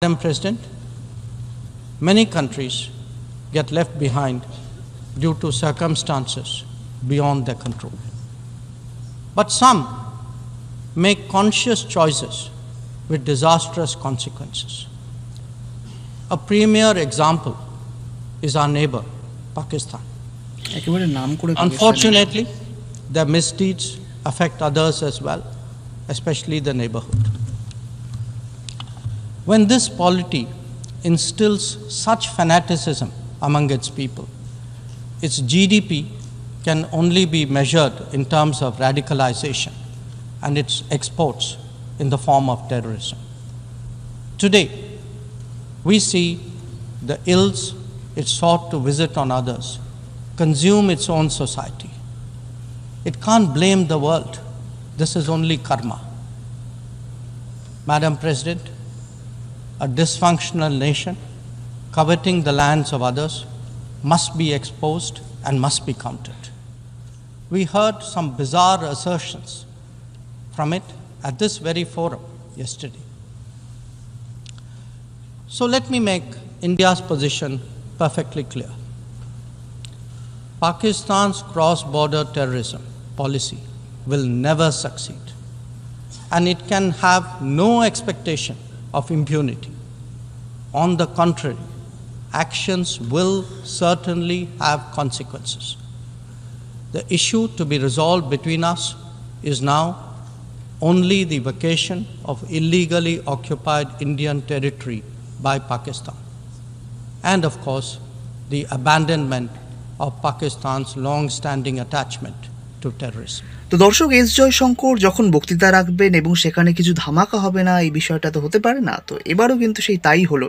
Madam President, many countries get left behind due to circumstances beyond their control. But some make conscious choices with disastrous consequences. A premier example is our neighbor, Pakistan. Unfortunately, their misdeeds affect others as well, especially the neighborhood. When this polity instills such fanaticism among its people, its GDP can only be measured in terms of radicalization and its exports in the form of terrorism. Today, we see the ills it sought to visit on others consume its own society. It can't blame the world. This is only karma. Madam President, a dysfunctional nation coveting the lands of others must be exposed and must be countered. We heard some bizarre assertions from it at this very forum yesterday. So let me make India's position perfectly clear. Pakistan's cross-border terrorism policy will never succeed, and it can have no expectation of impunity. On the contrary, actions will certainly have consequences. The issue to be resolved between us is now only the vacation of illegally occupied Indian territory by Pakistan, and of course, the abandonment of Pakistan's long-standing attachment to terrorism. তো দর্শক, S Jaishankar যখন বক্তৃতা রাখবেন এবং সেখানে কিছু ধামাকা হবে না, এই বিষয়টা তো হতে পারে না। তো এবারও কিন্তু সেই তাই হলো।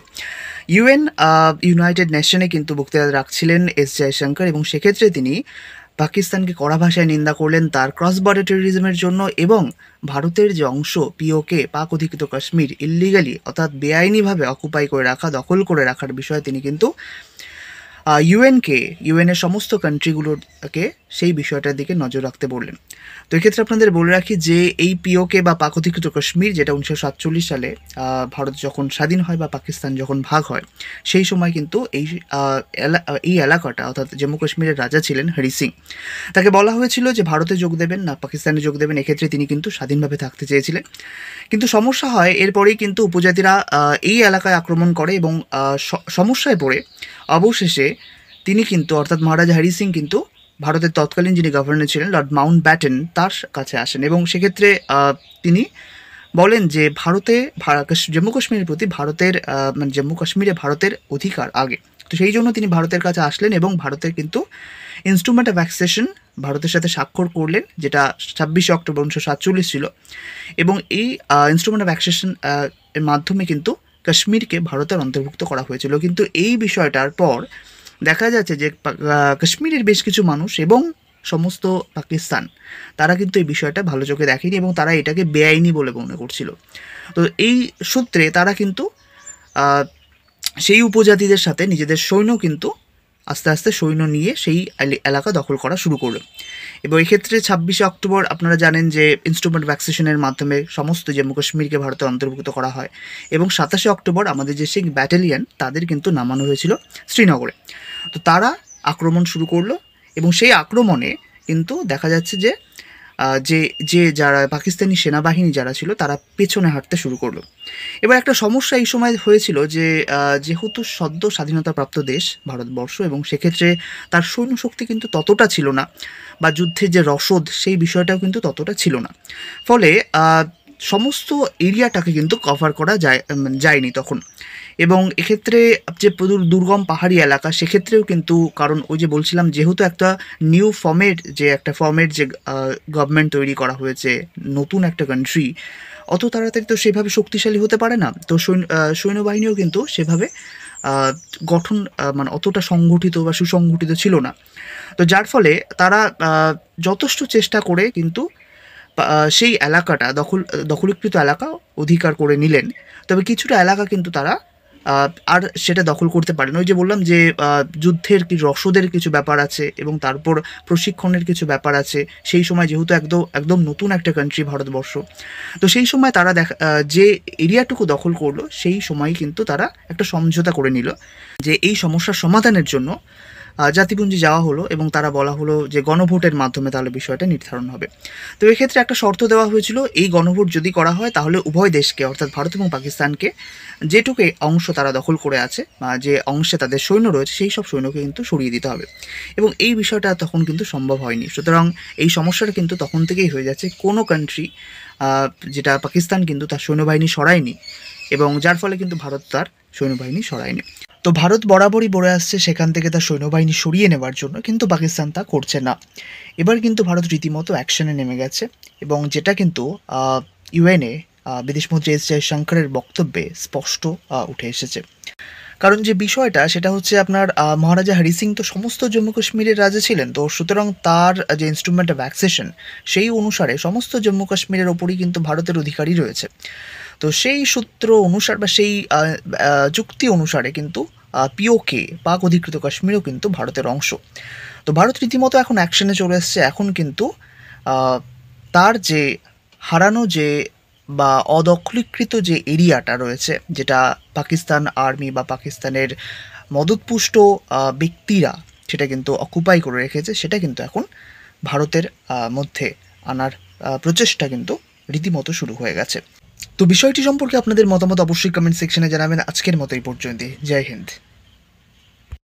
ইউনাইটেড নেশনে কিন্তু বক্তৃতা রাখছিলেন এস জয়শঙ্কর, এবং সেক্ষেত্রে তিনি পাকিস্তানকে কড়া ভাষায় নিন্দা করলেন তার ক্রস বর্ডার টেরোরিজমের জন্য, এবং ভারতের যে অংশ পিওকে, পাক অধিকৃত কাশ্মীর, ইল্লিগালি অর্থাৎ বেআইনিভাবে অকুপাই করে রাখা, দখল করে রাখার বিষয়ে তিনি কিন্তু ইউএনের সমস্ত কান্ট্রিগুলোকে সেই বিষয়টার দিকে নজর রাখতে বললেন। তো এক্ষেত্রে আপনাদের বলে রাখি যে এই পিওকে বা পাক অধিকৃত কাশ্মীর, যেটা 1947 সালে ভারত যখন স্বাধীন হয় বা পাকিস্তান যখন ভাগ হয়, সেই সময় কিন্তু এই এলাকাটা অর্থাৎ জম্মু কাশ্মীরের রাজা ছিলেন হরি সিং। তাকে বলা হয়েছিল যে ভারতে যোগ দেবেন না পাকিস্তানে যোগ দেবেন, এক্ষেত্রে তিনি কিন্তু স্বাধীনভাবে থাকতে চেয়েছিলেন। কিন্তু সমস্যা হয়, এরপরেই কিন্তু উপজাতিরা এই এলাকায় আক্রমণ করে, এবং সমস্যায় পড়ে অবশেষে তিনি কিন্তু অর্থাৎ মহারাজা হরি সিং কিন্তু ভারতের তৎকালীন যিনি গভর্নর ছিলেন লর্ড মাউন্ট ব্যাটেন তার কাছে আসেন, এবং সেক্ষেত্রে তিনি বলেন যে জম্মু কাশ্মীরের প্রতি জম্মু কাশ্মীরে ভারতের অধিকার আগে। তো সেই জন্য তিনি ভারতের কাছে আসলেন এবং ভারতের কিন্তু ইনস্ট্রুমেন্ট অফ অ্যাক্সেশন ভারতের সাথে স্বাক্ষর করলেন, যেটা 26 অক্টোবর 1947 ছিল, এবং এই ইনস্ট্রুমেন্ট অফ অ্যাক্সেশন এর মাধ্যমে কিন্তু কাশ্মীরকে ভারতের অন্তর্ভুক্ত করা হয়েছিল। কিন্তু এই বিষয়টার পর দেখা যাচ্ছে যে কাশ্মীরের বেশ কিছু মানুষ এবং সমস্ত পাকিস্তান তারা কিন্তু এই বিষয়টা ভালো চোখে দেখেনি, এবং তারা এটাকে বেআইনি বলে মনে করছিল। তো এই সূত্রে তারা কিন্তু সেই উপজাতিদের সাথে নিজেদের সৈন্য কিন্তু আস্তে আস্তে সৈন্য নিয়ে সেই এলাকা দখল করা শুরু করলো। এবং এক্ষেত্রে 26 অক্টোবর আপনারা জানেন যে ইনস্ট্রুমেন্ট অফ অ্যাক্সেশনের মাধ্যমে সমস্ত জম্মু কাশ্মীরকে ভারতে অন্তর্ভুক্ত করা হয়, এবং 27 অক্টোবর আমাদের যে শিখ ব্যাটালিয়ন তাদের কিন্তু নামানো হয়েছিল শ্রীনগরে। তো তারা আক্রমণ শুরু করলো, এবং সেই আক্রমণে কিন্তু দেখা যাচ্ছে যে যারা পাকিস্তানি সেনাবাহিনী যারা ছিল তারা পেছনে হাঁটতে শুরু করলো। এবার একটা সমস্যা এই সময় হয়েছিল যে যেহেতু সদ্য স্বাধীনতাপ্রাপ্ত দেশ ভারতবর্ষ, এবং সেক্ষেত্রে তার সৈন্য শক্তি কিন্তু ততটা ছিল না, বা যুদ্ধের যে রসদ সেই বিষয়টাও কিন্তু ততটা ছিল না, ফলে সমস্ত এরিয়াটাকে কিন্তু কভার করা যায়নি তখন। এবং এক্ষেত্রে যে দুর্গম পাহাড়ি এলাকা, সেক্ষেত্রেও কিন্তু কারণ ওই যে বলছিলাম যেহেতু একটা নিউ ফর্মের যে গভর্নমেন্ট তৈরি করা হয়েছে, নতুন একটা কান্ট্রি, অত তাড়াতাড়ি তো সেভাবে শক্তিশালী হতে পারে না। তো সৈন্যবাহিনীও কিন্তু সেভাবে গঠন অতটা সংগঠিত বা সুসংগঠিত ছিল না। তো যার ফলে তারা যথেষ্ট চেষ্টা করে কিন্তু সেই এলাকাটা দখলীকৃত এলাকা অধিকার করে নিলেন। তবে কিছুটা এলাকা কিন্তু তারা আর সেটা দখল করতে পারে না। ওই যে বললাম যে যুদ্ধের কি রসদের কিছু ব্যাপার আছে এবং তারপর প্রশিক্ষণের কিছু ব্যাপার আছে। সেই সময় যেহেতু একদম নতুন একটা কান্ট্রি ভারতবর্ষ, তো সেই সময় তারা যে এরিয়াটুকু দখল করলো সেই সময় কিন্তু তারা একটা সমঝোতা করে নিল যে এই সমস্যার সমাধানের জন্য জাতিপুঞ্জে যাওয়া হলো এবং তারা বলা হলো যে গণভোটের মাধ্যমে তাহলে বিষয়টা নির্ধারণ হবে। তো এক্ষেত্রে একটা শর্ত দেওয়া হয়েছিল, এই গণভোট যদি করা হয় তাহলে উভয় দেশকে অর্থাৎ ভারত এবং পাকিস্তানকে যেটুকু অংশ তারা দখল করে আছে বা যে অংশে তাদের সৈন্য রয়েছে সেই সব সৈন্যকে কিন্তু সরিয়ে দিতে হবে। এবং এই বিষয়টা তখন কিন্তু সম্ভব হয়নি। সুতরাং এই সমস্যাটা কিন্তু তখন থেকেই হয়ে যাচ্ছে। কোনো কান্ট্রি যেটা পাকিস্তান কিন্তু তার সৈন্যবাহিনী সরায়নি এবং যার ফলে কিন্তু ভারত তার সৈন্যবাহিনী সরায়নি। তো ভারত বরাবরই বলে আসছে সেখান থেকে তার সৈন্যবাহিনী সরিয়ে নেওয়ার জন্য, কিন্তু পাকিস্তান তা করছে না। এবার কিন্তু ভারত রীতিমতো অ্যাকশনে নেমে গেছে এবং যেটা কিন্তু ইউএনএ বিদেশমন্ত্রী এস জয়শঙ্করের বক্তব্যে স্পষ্ট উঠে এসেছে। কারণ যে বিষয়টা সেটা হচ্ছে আপনার মহারাজা হরি সিং তো সমস্ত জম্মু কাশ্মীরের রাজা ছিলেন, তো সুতরাং তার যে ইনস্ট্রুমেন্ট অফ অ্যাক্সেশন সেই অনুসারে সমস্ত জম্মু কাশ্মীরের ওপরই কিন্তু ভারতের অধিকারই রয়েছে। তো সেই সূত্র অনুসার বা সেই চুক্তি অনুসারে কিন্তু পিওকে পাক অধিকৃত কাশ্মীরও কিন্তু ভারতের অংশ। তো ভারত রীতিমতো এখন অ্যাকশনে চলে এসছে। এখন কিন্তু তার যে হারানো যে বা অদখলীকৃত যে এরিয়াটা রয়েছে, যেটা পাকিস্তান আর্মি বা পাকিস্তানের মদতপুষ্ট ব্যক্তিরা সেটা কিন্তু অকুপাই করে রেখেছে, সেটা কিন্তু এখন ভারতের মধ্যে আনার প্রচেষ্টা কিন্তু রীতিমতো শুরু হয়ে গেছে। তো বিষয়টি সম্পর্কে আপনাদের মতামত অবশ্যই কমেন্ট সেকশনে জানাবেন। আজকের মতো এই পর্যন্তই। জয় হিন্দ।